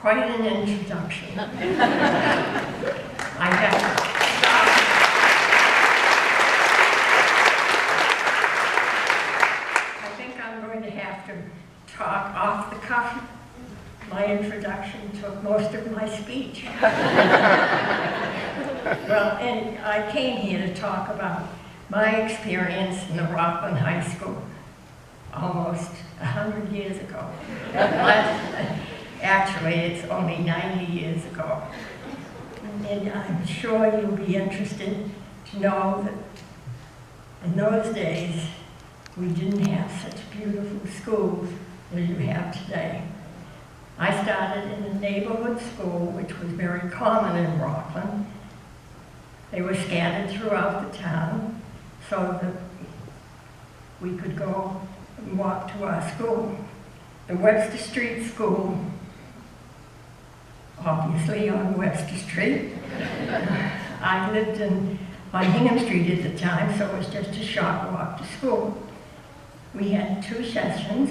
quite an introduction. I have to stop. I think I'm going to have to talk off the cuff. My introduction took most of my speech. Well, and I came here to talk about my experience in the Rockland High School almost 100 years ago. Actually, it's only 90 years ago. And I'm sure you'll be interested to know that in those days, we didn't have such beautiful schools as you have today. I started in a neighborhood school, which was very common in Rockland. They were scattered throughout the town so that we could go and walk to our school. The Webster Street School, obviously on Webster Street. I lived on Hingham Street at the time, so it was just a short walk to school. We had 2 sessions,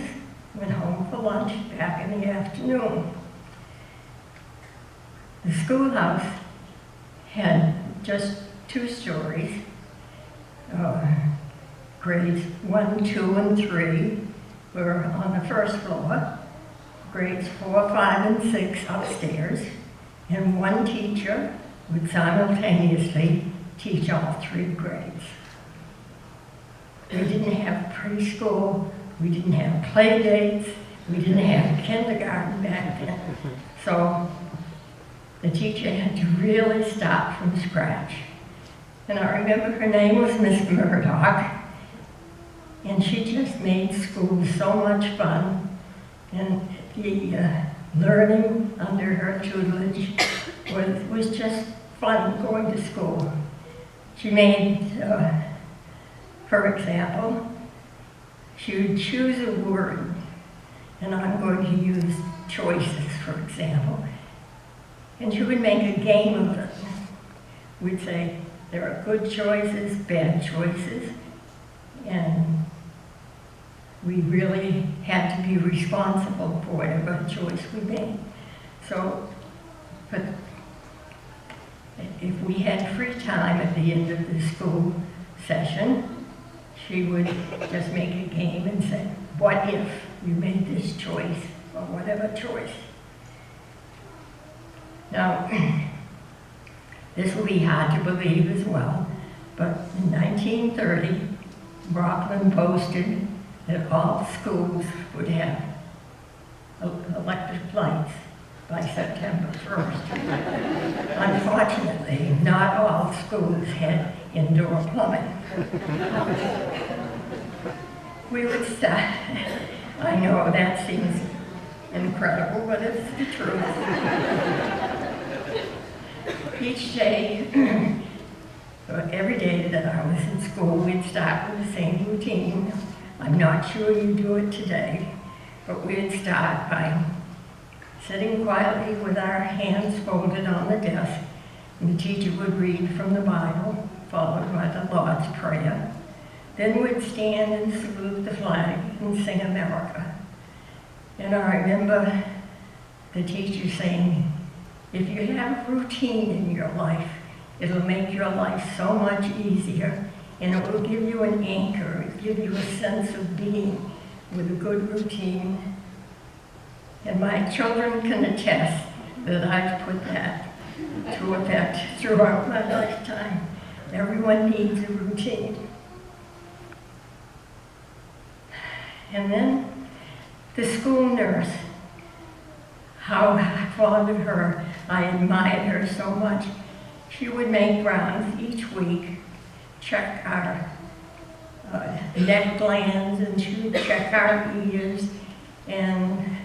went home for lunch back in the afternoon. The schoolhouse had just 2 stories. Grades 1, 2, and 3 were on the first floor. Grades 4, 5, and 6 upstairs. And 1 teacher would simultaneously teach all 3 grades. We didn't have preschool, we didn't have play dates, we didn't have kindergarten back then. So the teacher had to really start from scratch. And I remember her name was Miss Murdoch, and she just made school so much fun. And the learning under her tutelage was just fun going to school. She made, for example, she would choose a word, and I'm going to use choices, for example. And she would make a game of it. We'd say, there are good choices, bad choices, and we really had to be responsible for whatever choice we made. So, but if we had free time at the end of the school session, she would just make a game and say, what if you made this choice, or whatever choice? Now, this will be hard to believe as well, but in 1930, Rockland boasted that all schools would have electric lights by September 1st. Unfortunately, not all schools had indoor plumbing. We would start, I know that seems incredible, but it's the truth. Each day, every day that I was in school, we'd start with the same routine. I'm not sure you do it today, but we'd start by sitting quietly with our hands folded on the desk, and the teacher would read from the Bible, followed by the Lord's Prayer. Then we'd stand and salute the flag and sing America. And I remember the teacher saying, if you have routine in your life, it'll make your life so much easier, and it will give you an anchor, it'll give you a sense of being with a good routine. And my children can attest that I've put that to effect throughout my lifetime. Everyone needs a routine. And then the school nurse, how fond of her. I admired her so much. She would make rounds each week, check our neck glands, and she would check our ears, and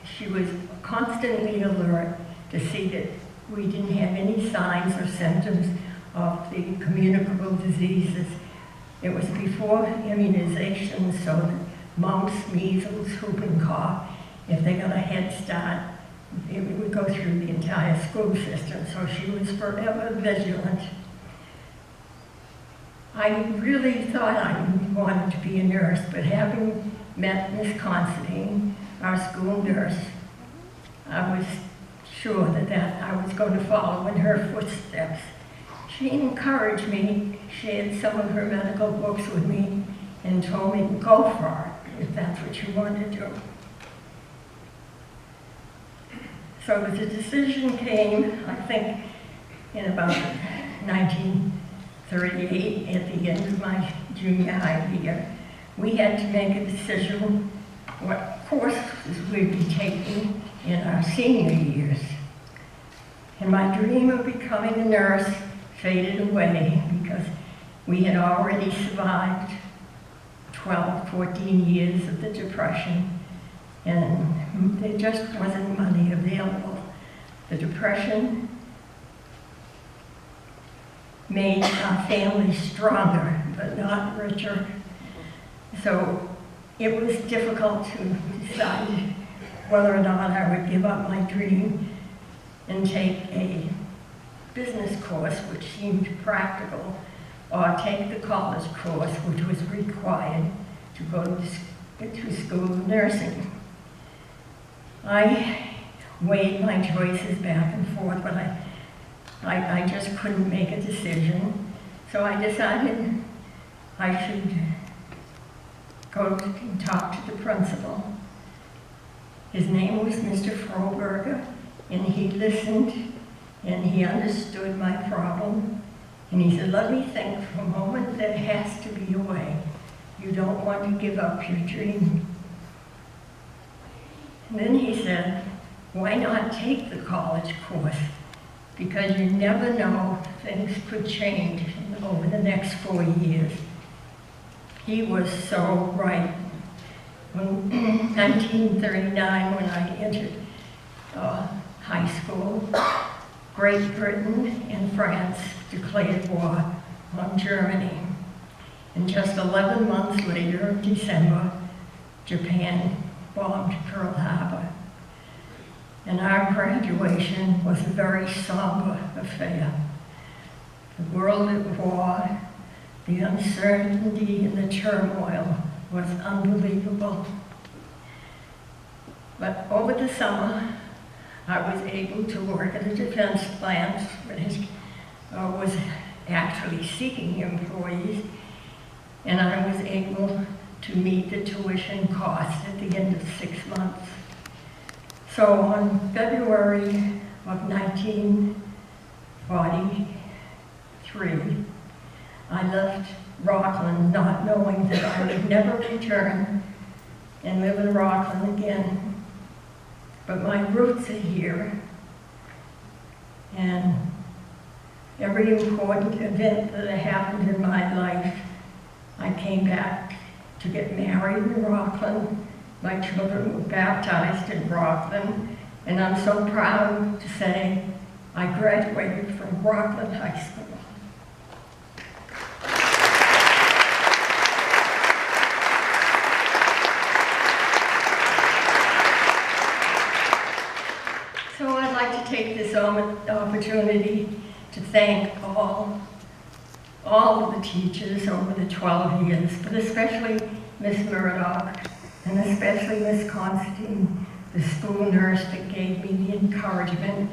she was constantly alert to see that we didn't have any signs or symptoms of the communicable diseases. It was before immunization, so that mumps, measles, whooping cough, if they got a head start, it would go through the entire school system, so she was forever vigilant. I really thought I wanted to be a nurse, but having met Miss Considine, our school nurse, I was sure that I was going to follow in her footsteps. She encouraged me, shared some of her medical books with me, and told me to go for it, if that's what you want to do. So the decision came, I think, in about 1938, at the end of my junior high year. We had to make a decision what courses we'd be taking in our senior years. And my dream of becoming a nurse faded away because we had already survived 12, 14 years of the Depression, and there just wasn't money available. The Depression made our family stronger, but not richer. So it was difficult to decide whether or not I would give up my dream and take a business course, which seemed practical, or take the college course, which was required to go to school of nursing. I weighed my choices back and forth, but I just couldn't make a decision. So I decided I should go and talk to the principal. His name was Mr. Froberger, and he listened and he understood my problem. And he said, let me think for a moment, there has to be a way. You don't want to give up your dream. And then he said, why not take the college course? Because you never know, things could change over the next 4 years. He was so right. In 1939, when I entered high school, Great Britain and France declared war on Germany. And just 11 months later, in December, Japan bombed Pearl Harbor. And our graduation was a very somber affair. The world at war, the uncertainty and the turmoil was unbelievable. But over the summer, I was able to work at a defense plant which was actually seeking employees, and I was able to meet the tuition cost at the end of 6 months. So on February of 1943, I left Rockland not knowing that I would never return and live in Rockland again. But my roots are here, and every important event that happened in my life, I came back to get married in Rockland. My children were baptized in Rockland, and I'm so proud to say I graduated from Rockland High School. So I'd like to take this opportunity to thank all of the teachers over the 12 years, but especially Miss Murdoch, and especially Miss Constantine, the school nurse that gave me the encouragement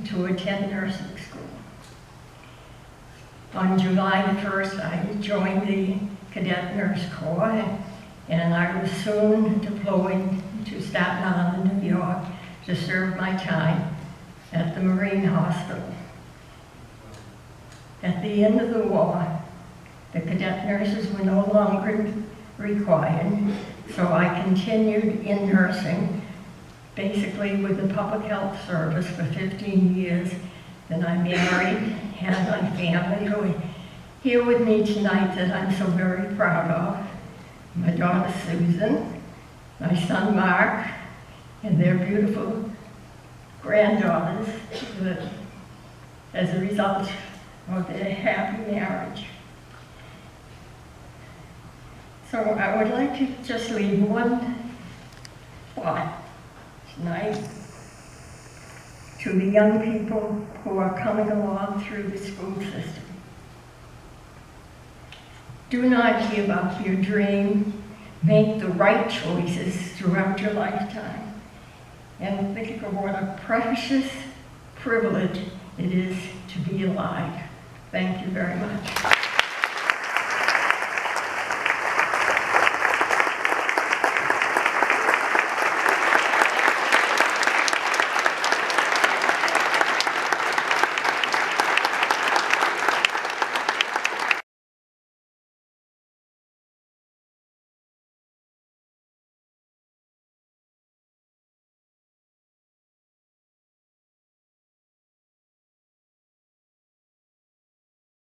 to attend nursing school. On July the 1st, I joined the Cadet Nurse Corps, and I was soon deployed to Staten Island, New York, to serve my time at the Marine Hospital. At the end of the war, the cadet nurses were no longer required, so I continued in nursing, basically with the public health service for 15 years. Then I married, had my family who are here with me tonight that I'm so very proud of. My daughter Susan, my son Mark, and their beautiful granddaughters as a result of their happy marriage. So I would like to just leave one thought tonight to the young people who are coming along through the school system. Do not give up your dream. Make the right choices throughout your lifetime. and think of what a precious privilege it is to be alive. Thank you very much.